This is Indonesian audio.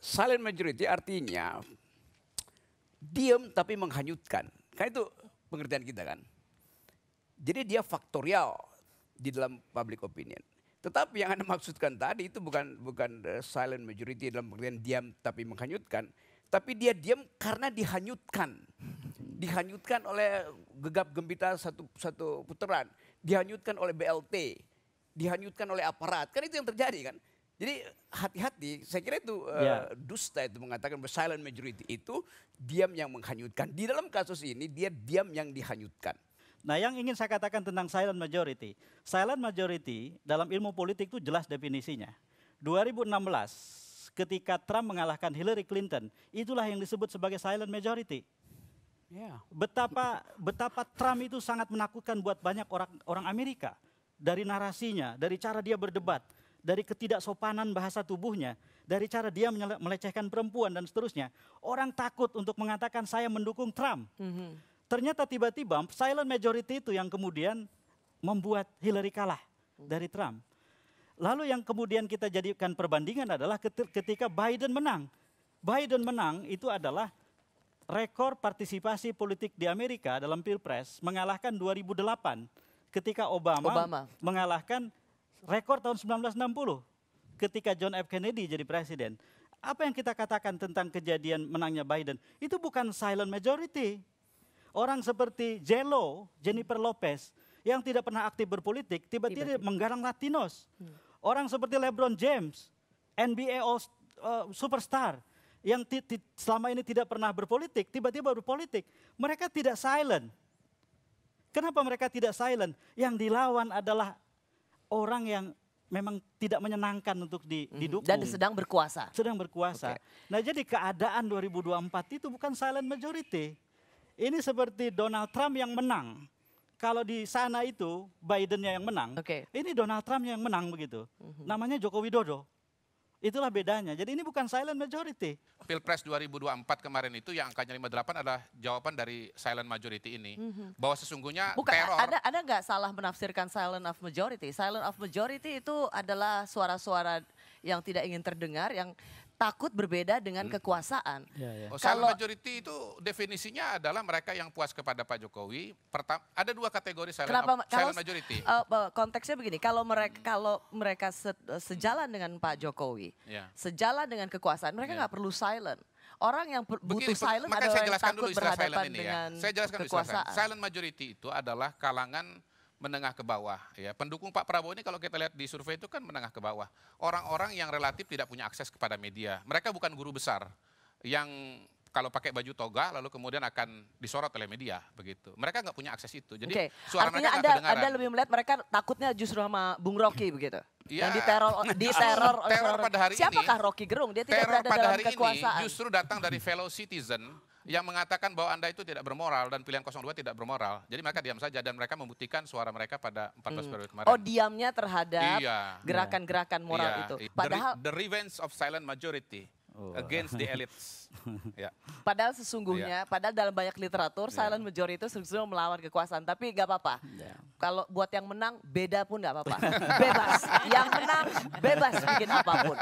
Silent majority artinya diam tapi menghanyutkan. Kan itu pengertian kita kan. Jadi dia faktorial di dalam public opinion. Tetapi yang Anda maksudkan tadi itu bukan silent majority dalam pengertian diam tapi menghanyutkan. Tapi dia diam karena dihanyutkan. Dihanyutkan oleh gegap gempita satu putaran. Dihanyutkan oleh BLT. Dihanyutkan oleh aparat. Kan itu yang terjadi kan. Jadi hati-hati, saya kira itu dusta itu mengatakan bahwa silent majority itu diam yang menghanyutkan. Di dalam kasus ini dia diam yang dihanyutkan. Nah, yang ingin saya katakan tentang silent majority dalam ilmu politik itu jelas definisinya. 2016 ketika Trump mengalahkan Hillary Clinton, itulah yang disebut sebagai silent majority. Betapa Trump itu sangat menakutkan buat banyak orang Amerika. Dari narasinya, dari cara dia berdebat, dari ketidaksopanan bahasa tubuhnya, dari cara dia melecehkan perempuan dan seterusnya. Orang takut untuk mengatakan saya mendukung Trump. Ternyata tiba-tiba silent majority itu yang kemudian membuat Hillary kalah dari Trump. Lalu yang kemudian kita jadikan perbandingan adalah ketika Biden menang. Biden menang itu adalah rekor partisipasi politik di Amerika dalam Pilpres mengalahkan 2008 ketika Obama mengalahkan rekor tahun 1960 ketika John F. Kennedy jadi presiden. Apa yang kita katakan tentang kejadian menangnya Biden? Itu bukan silent majority. Orang seperti Jennifer Lopez yang tidak pernah aktif berpolitik, tiba-tiba menggarang Latinos. Orang seperti LeBron James, NBA superstar yang selama ini tidak pernah berpolitik, tiba-tiba berpolitik. Mereka tidak silent. Kenapa mereka tidak silent? Yang dilawan adalah orang yang memang tidak menyenangkan untuk didukung. Dan sedang berkuasa. Sedang berkuasa. Nah, jadi keadaan 2024 itu bukan silent majority. Ini seperti Donald Trump yang menang. Kalau di sana itu Bidennya yang menang, ini Donald Trump yang menang begitu. Namanya Joko Widodo. Itulah bedanya. Jadi ini bukan silent majority. Pilpres 2024 kemarin itu yang angkanya 58 adalah jawaban dari silent majority ini. Bahwa sesungguhnya teror. Ada nggak salah menafsirkan silent of majority? Silent of majority itu adalah suara-suara yang tidak ingin terdengar, yang takut berbeda dengan kekuasaan. Silent majority itu definisinya adalah mereka yang puas kepada Pak Jokowi. Ada dua kategori silent majority. Konteksnya begini, kalau mereka sejalan dengan Pak Jokowi, sejalan dengan kekuasaan, mereka nggak perlu silent. Orang yang butuh silent adalah yang takut berhadapan dengan kekuasaan. Silent majority itu adalah kalangan menengah ke bawah. Ya. Pendukung Pak Prabowo ini kalau kita lihat di survei itu kan menengah ke bawah. Orang-orang yang relatif tidak punya akses kepada media. Mereka bukan guru besar yang kalau pakai baju toga lalu kemudian akan disorot oleh media begitu. Mereka nggak punya akses itu. Jadi suara artinya mereka nggak kedengaran. Anda lebih melihat mereka takutnya justru sama Bung Rocky begitu. Yang diteror pada hari siapakah Rocky Gerung? Dia tidak berada dalam kekuasaan. Ini justru datang dari fellow citizen yang mengatakan bahwa Anda itu tidak bermoral dan pilihan 02 tidak bermoral. Jadi mereka diam saja dan mereka membuktikan suara mereka pada 14 Februari kemarin. Oh, diamnya terhadap gerakan-gerakan moral itu. Padahal the revenge of silent majority against the elites. Padahal sesungguhnya, padahal dalam banyak literatur silent majority itu sesungguhnya melawan kekuasaan. Tapi nggak apa-apa. Kalau buat yang menang beda pun nggak apa-apa. Bebas. Yang menang bebas bikin apapun.